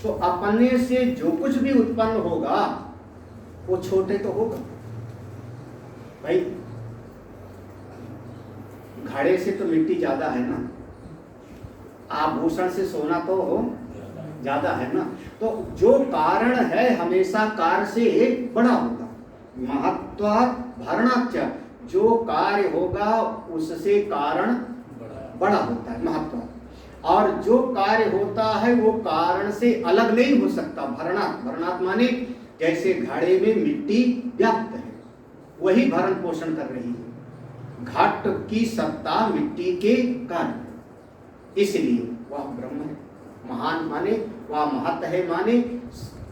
तो अपने से जो कुछ भी उत्पन्न होगा वो छोटे तो होगा भाई। घड़े से तो मिट्टी ज्यादा है ना, आभूषण से सोना तो ज्यादा है ना। तो जो कारण है हमेशा कार्य से बड़ा होगा। महत्वात् भरणाच्च, जो कार्य होगा उससे कारण बड़ा होता है महत्व। और जो कार्य होता है वो कारण से अलग नहीं हो सकता। भरणात्, भरणात् माने जैसे घड़े में मिट्टी व्याप्त है, वही भरण पोषण कर रही है। घट की सत्ता मिट्टी के कारण, इसलिए वह ब्रह्म है। महान माने वह महत है, माने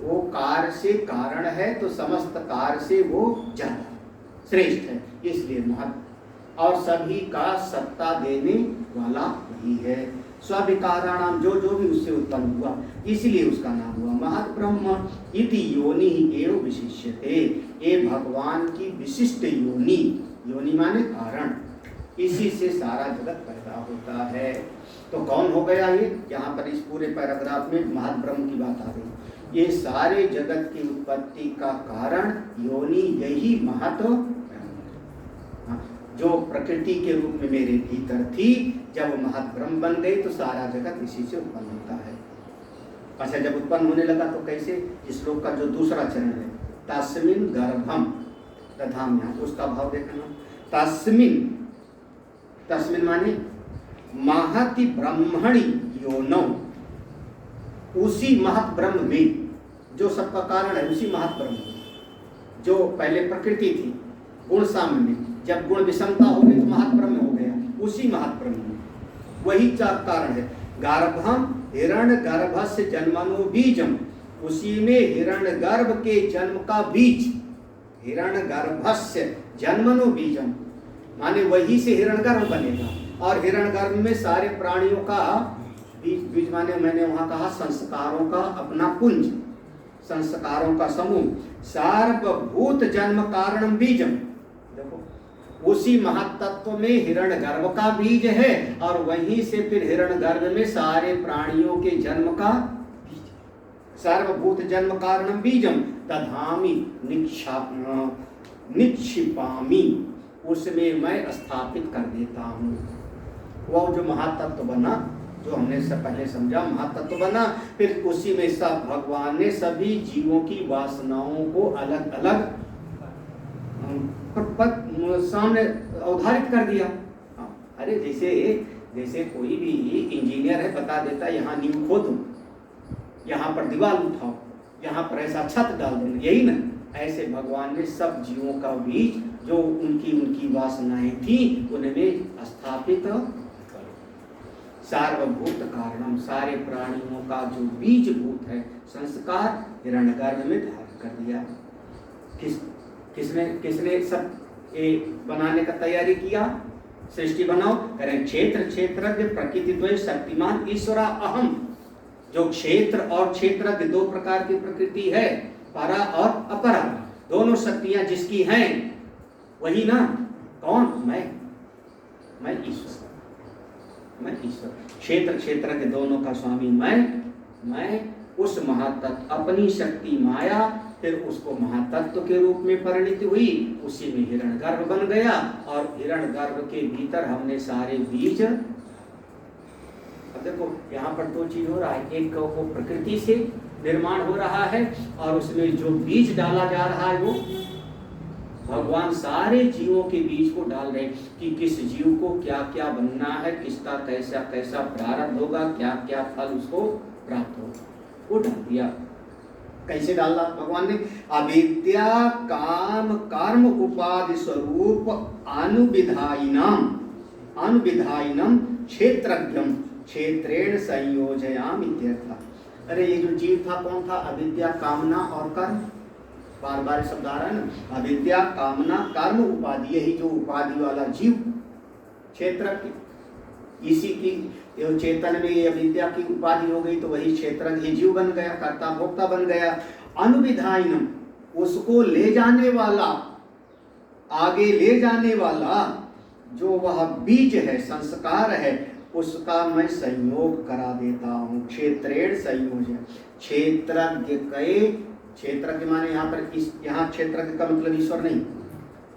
वो कार्य से कारण है तो समस्त कार्य से वो ज्यादा श्रेष्ठ है, इसलिए महत। और सभी का सत्ता देने वाला वही है। स्विकाराणाम, जो जो भी उससे उत्पन्न हुआ इसलिए उसका नाम हुआ महत ब्रह्म। इति योनि एव विशिष्यते, ये भगवान की विशिष्ट योनि, योनि माने कारण, इसी से सारा जगत पैदा होता है। तो कौन हो गया ये? यहाँ पर इस पूरे पैराग्राफ में महत ब्रह्म की बात आ रही। ये सारे जगत की उत्पत्ति का कारण योनि, यही महत ब्रह्म। जो प्रकृति के रूप में मेरे भीतर थी, जब महत ब्रह्म बन गई तो सारा जगत इसी से उत्पन्न होता है। अच्छा, जब उत्पन्न होने लगा तो कैसे? इस श्लोक का जो दूसरा चरण है, तस्मिन् गर्भम दधाम्यहम्, उसका भाव देखना। तस्मिन्, तस्मिन् माने महति ब्रह्मणि योनौ, उसी महत ब्रह्म में, जो सबका कारण है उसी महत ब्रह्म में। जो पहले प्रकृति थी गुण साम्य में, जब गुण विषमता हो गई तो महत ब्रह्म हो गया, उसी महत ब्रह्म में वही कारण है। गर्भम हिरण्य गर्भस्य जन्मनो बीजम, उसी में हिरण्य गर्भ के जन्म का बीज। हिरण्य गर्भस्य जन्मनो बीजम माने वही से हिरण्य गर्भ बनेगा, और हिरण्य गर्भ में सारे प्राणियों का बीज, बीज माने मैंने वहां कहा संस्कारों का अपना पुंज, संस्कारों का समूह। सार्वभूत जन्म कारणम बीजम, देखो उसी महत्त्व में हिरण्य गर्भ का बीज है, और वहीं से फिर हिरण्य गर्भ में सारे प्राणियों के जन्म का बीज। सार्वभूत जन्म कारणम बीजम दधामि निक्षिपामि, उसमें मैं स्थापित कर देता हूँ। वह जो महातत्व बना, जो हमने सब पहले समझा, महातत्व बना, फिर उसी में सब भगवान ने सभी जीवों की वासनाओं को अलग अलग सामने अवधारित कर दिया। अरे जैसे कोई भी इंजीनियर है, बता देता यहाँ नींव खोदो, यहाँ पर दीवार उठाओ, यहाँ पर ऐसा छत डाल दो, यही ना। ऐसे भगवान ने सब जीवों का बीज, जो उनकी वासनाएं थी, उनमें स्थापित सार्वभूत कारणम, सारे प्राणियों का जो बीजभूत है संस्कार, हिरण्यगर्भ में धारण कर दिया। किसने सब ये बनाने का तैयारी किया? सृष्टि बनाओ, करें क्षेत्र क्षेत्रज्ञ प्रकृति द्वय शक्तिमान ईश्वरा अहम। जो क्षेत्र और क्षेत्रज्ञ दो प्रकार की प्रकृति है, परा और अपरा, दोनों शक्तियां जिसकी हैं वही ना। कौन? मैं ईश्वर, मैं ईश्वर। क्षेत्र क्षेत्र के दोनों का स्वामी मैं उस महातत्व, अपनी शक्ति माया फिर उसको महातत्व के रूप में परिणित हुई, उसी में हिरण्यगर्भ बन गया, और हिरण्यगर्भ के भीतर हमने सारे बीज। अब देखो यहाँ पर दो चीज हो रहा है, एक वो प्रकृति से निर्माण हो रहा है, और उसमें जो बीज डाला जा रहा है वो भगवान सारे जीवों के बीज को डाल रहे हैं कि किस जीव को क्या क्या बनना है, किसका कैसा कैसा प्रारब्ध होगा, क्या क्या फल उसको प्राप्त होगा, वो डाल दिया। कैसे डाला भगवान ने? अविद्या काम कर्म उपाधि स्वरूप अनुविधायिनम क्षेत्रज्ञम क्षेत्रेण संयोजयाम इत्यर्थ। अरे ये जो जीव था कौन था? अविद्या कामना और कर्म, बार बार शब्द आ रहा है ना। अविद्या कामना कर्म उपाधि, यही जो उपाधि वाला जीव क्षेत्र की, इसी की चेतन में ये अविद्या की उपाधि हो गई, तो वही क्षेत्र ही जीव बन गया, कर्ता भोक्ता बन गया। अनुविधायिनम, उसको ले जाने वाला, आगे ले जाने वाला जो वह बीज है, संस्कार है, उसका मैं संयोग करा देता हूँ। क्षेत्रेण संयोजन, क्षेत्रज्ञ के, क्षेत्र के माने यहाँ पर यहाँ क्षेत्र का मतलब ईश्वर नहीं,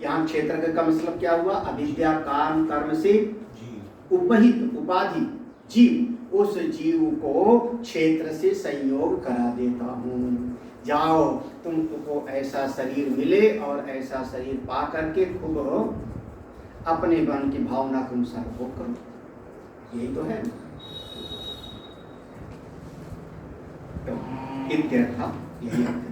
यहाँ क्षेत्र का मतलब क्या हुआ? अविद्या काम कर्म से उपहित उपाधि जीव, उस जीव को क्षेत्र से संयोग करा देता हूँ। जाओ तुमको ऐसा शरीर मिले और ऐसा शरीर पा करके खूब अपने मन की भावना के अनुसार भोग करो, यही तो है। तो इत्यर्थ यही है।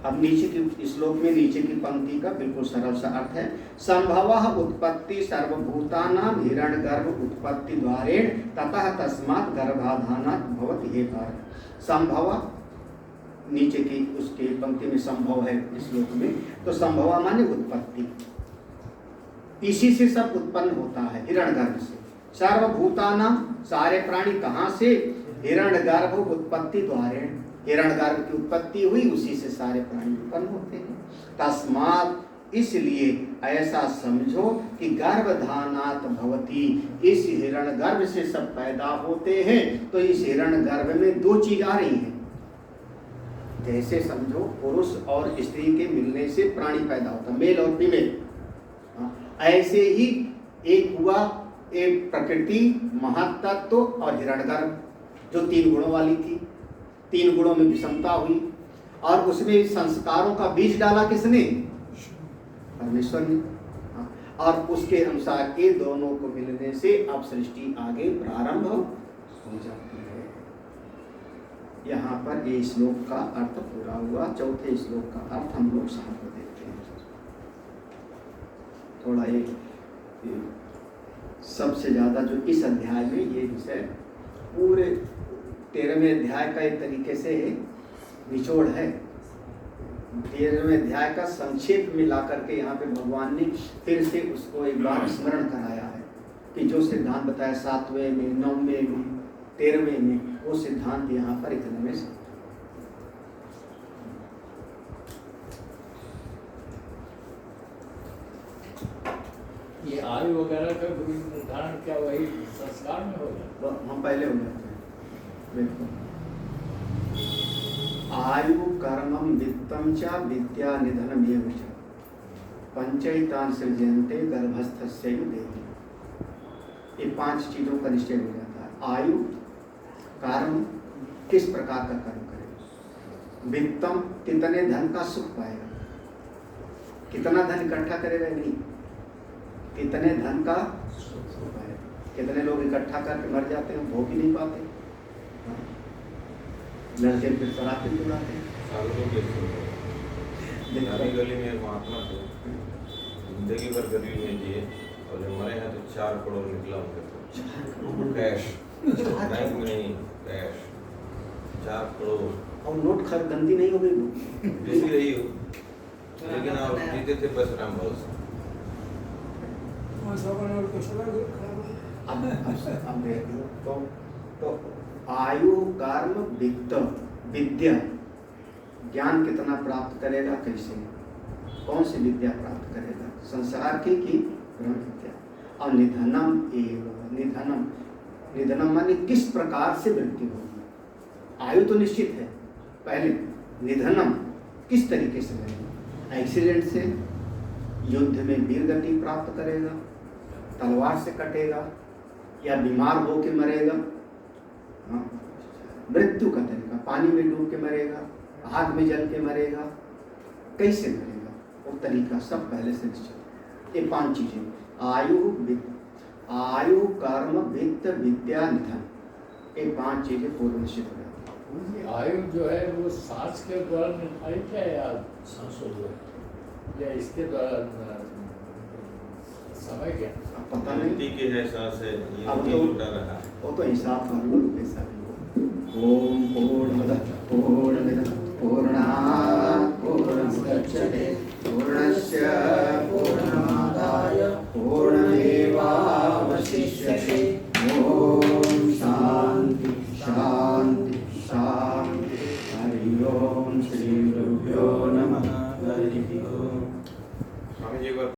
अब नीचे की श्लोक में नीचे की पंक्ति का बिल्कुल सरल सा अर्थ है। संभवः उत्पत्ति सर्वभूतानां हिरण्यगर्भ उत्पत्ति द्वारेण ततः तस्मात् गर्भाधानात् भवति हे भारत। संभव नीचे की उसके पंक्ति में संभव है श्लोक में, तो संभव माने उत्पत्ति, इसी से सब उत्पन्न होता है, हिरण्यगर्भ से। सर्वभूतानां सारे प्राणी कहाँ से? हिरण्यगर्भ उत्पत्ति द्वारेण, हिरण्यगर्भ की उत्पत्ति हुई, उसी से सारे प्राणी उत्पन्न होते हैं। तस्मात् इसलिए ऐसा समझो कि गर्भधानात् भवति, इस हिरण्यगर्भ से सब पैदा होते हैं। तो इस हिरण्यगर्भ में दो चीज आ रही हैं, जैसे समझो पुरुष और स्त्री के मिलने से प्राणी पैदा होता, मेल और फीमेल। ऐसे ही एक हुआ एक प्रकृति महत्तत्व और हिरण्यगर्भ, जो 3 गुणों वाली थी, 3 गुणों में विषमता हुई और उसमें संस्कारों का बीज डाला किसने? परमेश्वर ने। और उसके अनुसार ये दोनों को मिलने से अब सृष्टि आगे प्रारंभ हो जाती है। यहाँ पर ये श्लोक का अर्थ पूरा हुआ। चौथे श्लोक का अर्थ हम लोग साथ में देखते हैं। थोड़ा एक सबसे ज्यादा जो इस अध्याय में ये विषय पूरे 13वें अध्याय का एक तरीके से निचोड़ है। 13वें अध्याय का संक्षेप में ला करके यहाँ पे भगवान ने फिर से उसको एक बार स्मरण कराया है कि जो सिद्धांत बताया 7वें में, 9वें में, 13वें में, वो सिद्धांत यहाँ पर इतने में से। ये आयु वगैरह का निर्धारण क्या वही संस्कार में होगा? हम पहले हो जाते हैं। बिल्कुल। आयु कर्मम वित्तम च विद्या निधनम एव च पंचैतान सृजन्ते गर्भस्थस्यैव देहि। ये 5 चीजों का निश्चय हो जाता है। आयु, कर्म, किस प्रकार का कर्म करेगा, वित्तम, कितने धन का सुख पाएगा, कितना धन इकट्ठा करेगा, नहीं कितने धन का सुख पाएगा। कितने लोग इकट्ठा करके मर जाते हैं, भोग ही नहीं पाते, लड़के फिर शराब भी उड़ाते हैं। गली में महात्मा थे, जिंदगी भर गरीबी में जिए और जब मरे हैं तो 4 करोड़ निकला उनके कैश, बैंक में नहीं, कैश 4 करोड़। और नोट खर गंदी नहीं हो गई, जैसी रही हो, लेकिन आप जीते थे बस राम भरोसा। अब देखो तो आयु, कर्म, वित्त, विद्या, ज्ञान कितना प्राप्त करेगा, कैसे, कौन सी विद्या प्राप्त करेगा, संसार की ब्रह्म विद्या। और निधनम एवं, निधनम, निधनम माने किस प्रकार से मृत्यु होगी। आयु तो निश्चित है, पहले निधनम किस तरीके से करेगा, एक्सीडेंट से, युद्ध में वीर गति प्राप्त करेगा, तलवार से कटेगा, या बीमार होकर मरेगा, मृत्यु का तरीका, पानी में डूब के मरेगा, आग में जल के मरेगा, कैसे मरेगा, वो तरीका सब पहले से निश्चित। ये 5 चीजें, आयु, कर्म, वित्त, विद्या, निधन, ये 5 चीजें पूर्व निश्चित हो जाती है। आयु जो है वो सांस के द्वारा निर्धारित है या सांसों द्वारा, या इसके द्वारा समय क्या पता नहीं के है सांस है, ये अब तो उल्टा रहा है, वो तो हिसाब कर लो कैसा भी। ओम पूर्णमदः पूर्णमिदं पूर्णात् पूर्णमुदच्यते पूर्णस्य